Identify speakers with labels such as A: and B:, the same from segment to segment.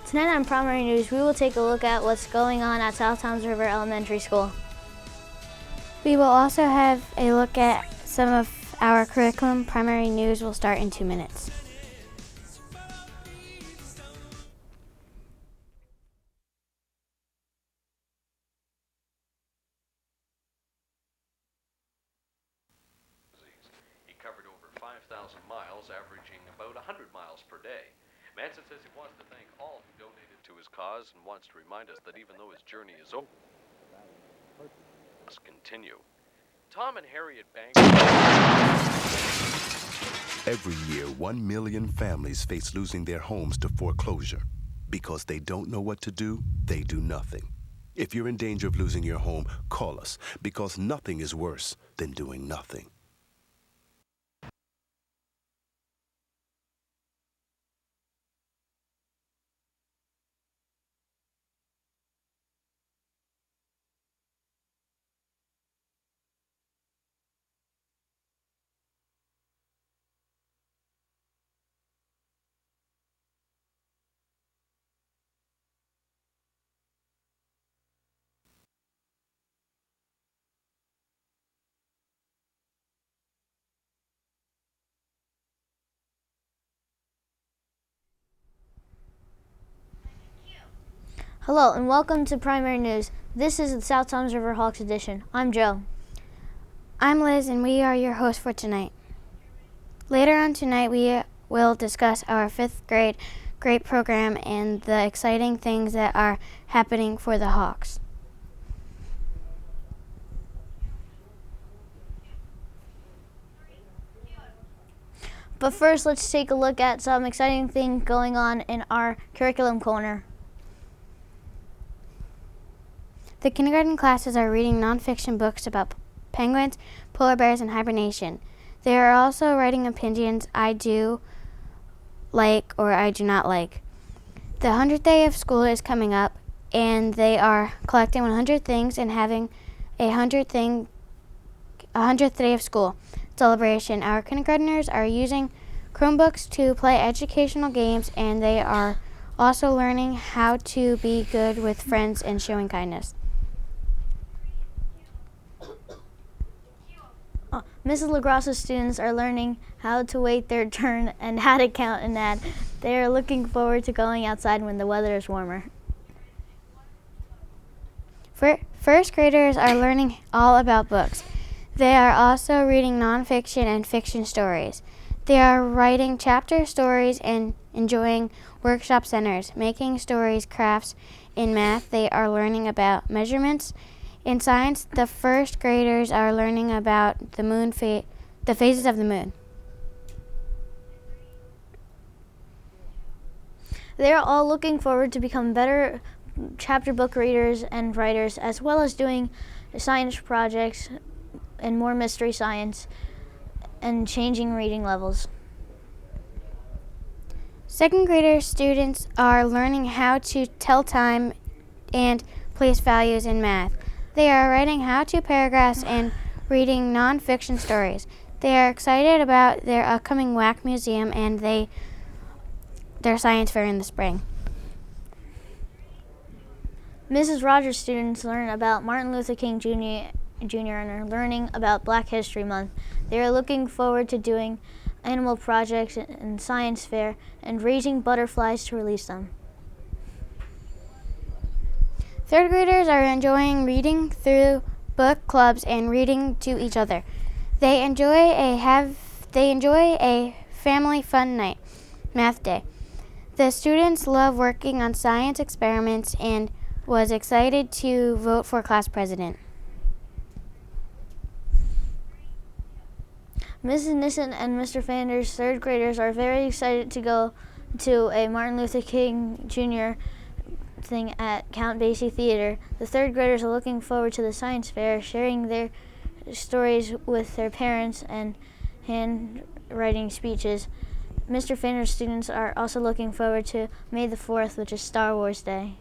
A: Tonight on Primary News, we will take a look at what's going on at South Toms River Elementary School.
B: We will also have a look at some of our curriculum. Primary News will start in 2 minutes.
C: He covered over 5,000 miles, averaging about 100 miles per day. Manson says he wants to thank all who donated to his cause and wants to remind us that even though his journey is over, it must continue. Tom and Harriet Banks.
D: Every year, 1 million families face losing their homes to foreclosure. Because they don't know what to do, they do nothing. If you're in danger of losing your home, call us, because nothing is worse than doing nothing.
A: Hello and welcome to Primary News. This is the South Toms River Hawks edition. I'm Joe.
B: I'm Liz, and we are your hosts for tonight. Later on tonight, we will discuss our 5th grade program and the exciting things that are happening for the Hawks.
A: But first, let's take a look at some exciting things going on in our curriculum corner.
B: The kindergarten classes are reading nonfiction books about penguins, polar bears, and hibernation. They are also writing opinions I do like or I do not like. The 100th day of school is coming up, and they are collecting 100 things and having a 100th day of school celebration. Our kindergartners are using Chromebooks to play educational games, and they are also learning how to be good with friends and showing kindness.
A: Mrs. LaGrassa's students are learning how to wait their turn and how to count and add. They are looking forward to going outside when the weather is warmer.
B: First graders are learning all about books. They are also reading nonfiction and fiction stories. They are writing chapter stories and enjoying workshop centers, making stories, crafts. In math, they are learning about measurements. In science, the first graders are learning about the phases of the moon.
A: They are all looking forward to become better chapter book readers and writers, as well as doing science projects and more mystery science and changing reading levels.
B: Second grader students are learning how to tell time and place values in math. They are writing how-to paragraphs and reading nonfiction stories. They are excited about their upcoming WAC museum and their science fair in the spring.
A: Mrs. Rogers students learn about Martin Luther King Jr. and are learning about Black History Month. They are looking forward to doing animal projects and science fair and raising butterflies to release them.
B: Third graders are enjoying reading through book clubs and reading to each other. They enjoy a family fun night, math day. The students love working on science experiments and was excited to vote for class president.
A: Mrs. Nissen and Mr. Fanders, third graders, are very excited to go to a Martin Luther King Jr. thing at Count Basie Theater. The third graders are looking forward to the science fair, sharing their stories with their parents and handwriting speeches. Mr. Fanders' students are also looking forward to May the 4th, which is Star Wars Day.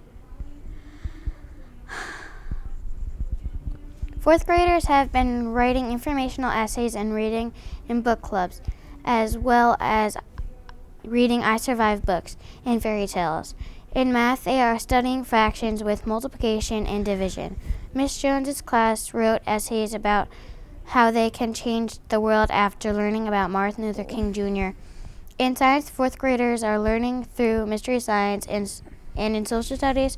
B: Fourth graders have been writing informational essays and reading in book clubs, as well as reading I Survived books and fairy tales. In math, they are studying fractions with multiplication and division. Miss Jones's class wrote essays about how they can change the world after learning about Martin Luther King Jr. In science, fourth graders are learning through mystery science, and in social studies,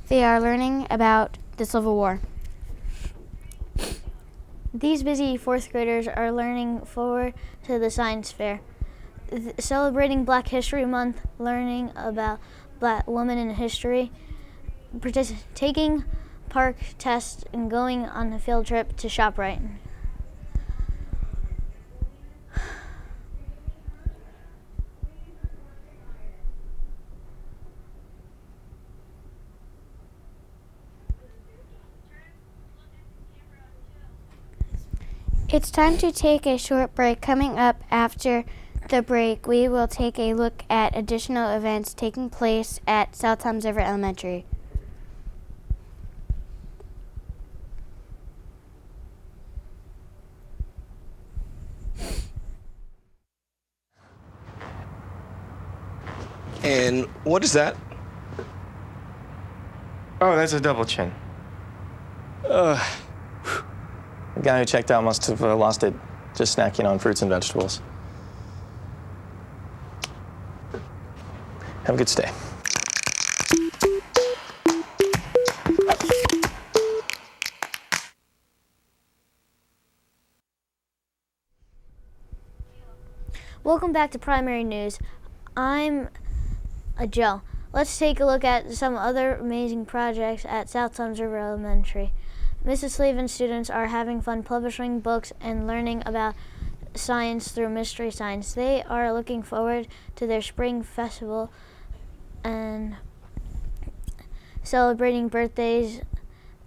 B: they are learning about the Civil War.
A: These busy fourth graders are learning forward to the science fair, celebrating Black History Month, learning about Black women in history, taking park tests, and going on a field trip to ShopRite.
B: It's time to take a short break. Coming up after the break, we will take a look at additional events taking place at South Toms River Elementary.
E: And what is that?
F: Oh, that's a double chin. The guy who checked out must have lost it just snacking on fruits and vegetables. Have a good stay.
A: Welcome back to Primary News. I'm Joe. Let's take a look at some other amazing projects at South Toms River Elementary. Mrs. Slavin students are having fun publishing books and learning about science through mystery science. They are looking forward to their spring festival and celebrating birthdays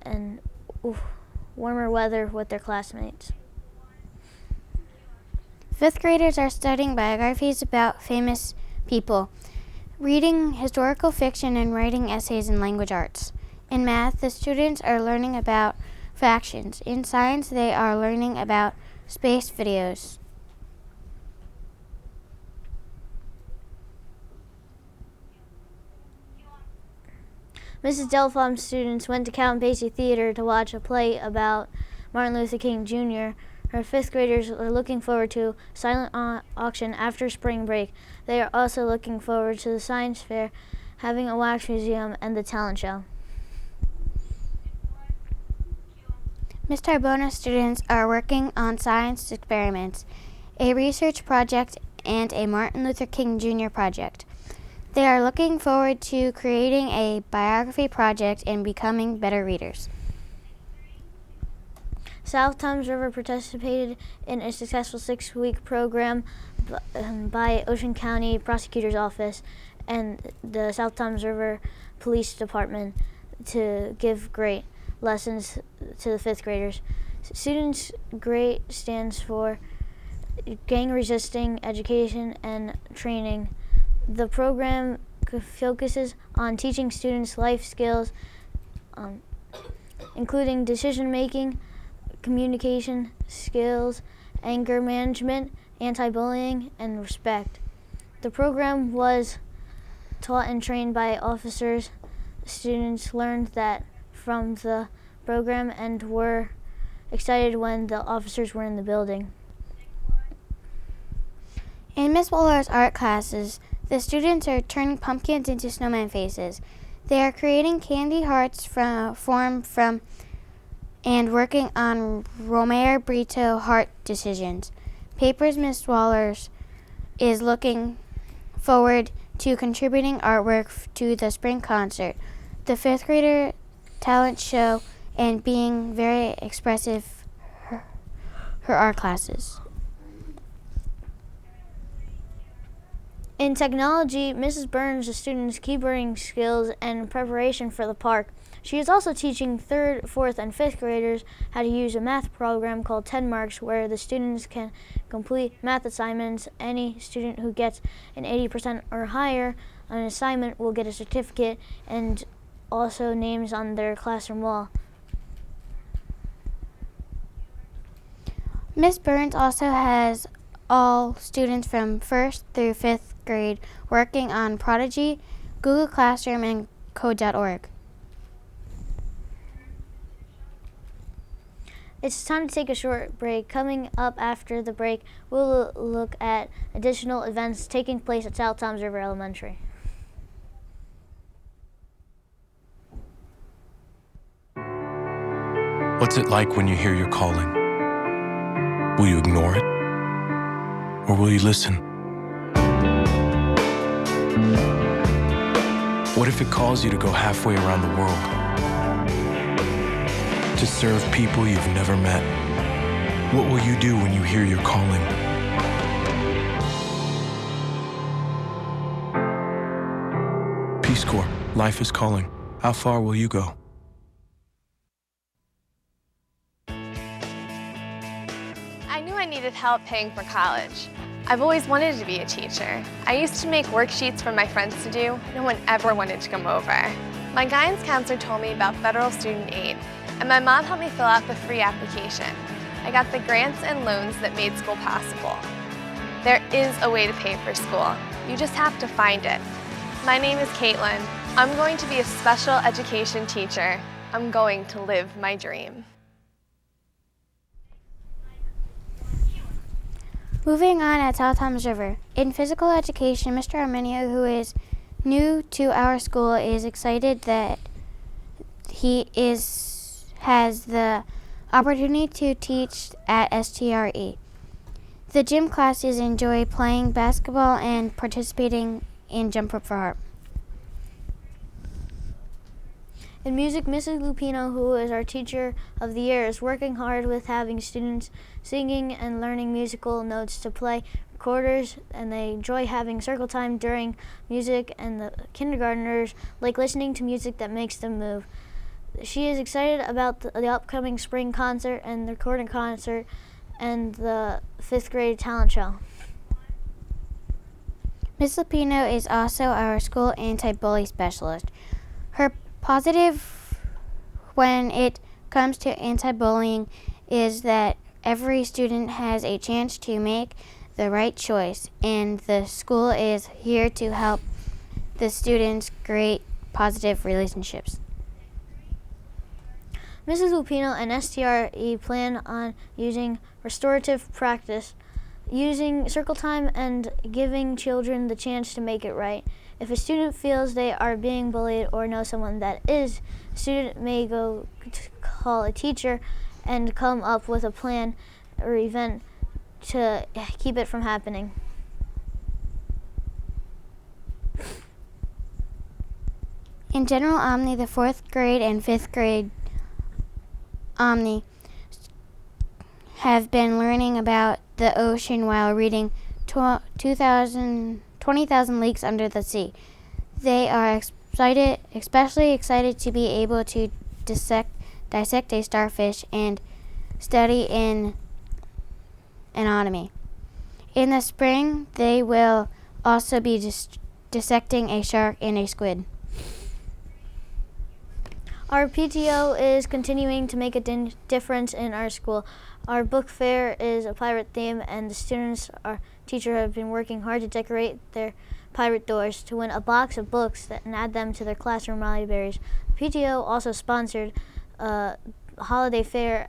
A: and warmer weather with their classmates.
B: Fifth graders are studying biographies about famous people, reading historical fiction, and writing essays in language arts. In math, the students are learning about fractions. In science, they are learning about space videos.
A: Mrs. Delphom's students went to Count Basie Theater to watch a play about Martin Luther King Jr. Her fifth graders are looking forward to silent auction after spring break. They are also looking forward to the science fair, having a wax museum, and the talent show.
B: Miss Tarbona's students are working on science experiments, a research project, and a Martin Luther King Jr. project. They are looking forward to creating a biography project and becoming better readers.
A: South Toms River participated in a successful 6-week program by Ocean County Prosecutor's Office and the South Toms River Police Department to give great lessons to the fifth graders. Students' GREAT stands for Gang Resisting Education and Training. The program focuses on teaching students life skills, including decision-making, communication skills, anger management, anti-bullying, and respect. The program was taught and trained by officers. Students learned that from the program and were excited when the officers were in the building.
B: In Miss Waller's art classes, the students are turning pumpkins into snowman faces. They are creating candy hearts formed from and working on Romare Brito heart decisions. Papers Miss Wallers is looking forward to contributing artwork to the spring concert, the fifth grader talent show, and being very expressive her art classes.
A: In technology, Mrs. Burns the students keyboarding skills and preparation for the park. She is also teaching 3rd, 4th, and 5th graders how to use a math program called 10 Marks, where the students can complete math assignments. Any student who gets an 80% or higher on an assignment will get a certificate and also names on their classroom wall.
B: Miss Burns also has all students from 1st through 5th grade working on Prodigy, Google Classroom, and Code.org.
A: It's time to take a short break. Coming up after the break, we'll look at additional events taking place at South Toms River Elementary.
E: What's it like when you hear your calling? Will you ignore it? Or will you listen? What if it calls you to go halfway around the world? To serve people you've never met? What will you do when you hear your calling? Peace Corps, life is calling. How far will you go?
G: I knew I needed help paying for college. I've always wanted to be a teacher. I used to make worksheets for my friends to do. No one ever wanted to come over. My guidance counselor told me about federal student aid, and my mom helped me fill out the free application. I got the grants and loans that made school possible. There is a way to pay for school. You just have to find it. My name is Caitlin. I'm going to be a special education teacher. I'm going to live my dream.
B: Moving on at South Toms River. In physical education, Mr. Arminio, who is new to our school, is excited that he has the opportunity to teach at STRE. The gym classes enjoy playing basketball and participating in Jump Rope for Harp.
A: In music, Mrs. Lupino, who is our teacher of the year, is working hard with having students singing and learning musical notes to play recorders, and they enjoy having circle time during music, and the kindergartners like listening to music that makes them move. She is excited about the upcoming spring concert and the recording concert and the 5th grade talent show.
B: Ms. Lupino is also our school anti-bully specialist. Her positive when it comes to anti-bullying is that every student has a chance to make the right choice, and the school is here to help the students create positive relationships.
A: Mrs. Lupino and STRE plan on using restorative practice, using circle time, and giving children the chance to make it right. If a student feels they are being bullied or know someone that is, a student may go to call a teacher and come up with a plan or event to keep it from happening.
B: In General Omni, the 4th grade and 5th grade Omni have been learning about the ocean while reading 20,000 Leagues Under the Sea. They are especially excited to be able to dissect a starfish and study in anatomy. In the spring, they will also be dissecting a shark and a squid.
A: Our PTO is continuing to make a difference in our school. Our book fair is a pirate theme, and the students, our teacher, have been working hard to decorate their pirate doors to win a box of books and add them to their classroom libraries. PTO also sponsored a holiday fair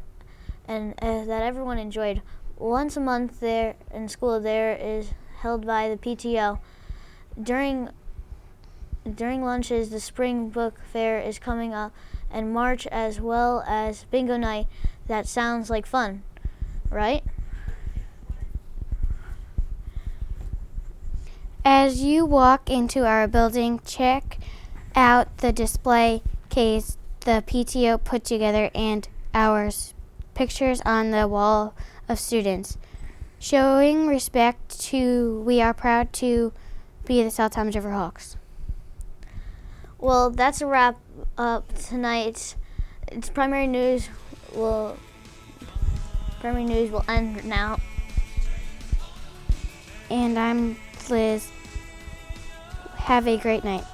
A: and that everyone enjoyed. Once a month there in school there is held by the PTO. During lunches, the spring book fair is coming up, and March, as well as bingo night. That sounds like fun, right?
B: As you walk into our building, check out the display case the PTO put together and our pictures on the wall of students. Showing respect to, we are proud to be the South Toms River Hawks.
A: Well, that's a wrap up tonight. Primary news will end now.
B: And I'm Liz. Have a great night.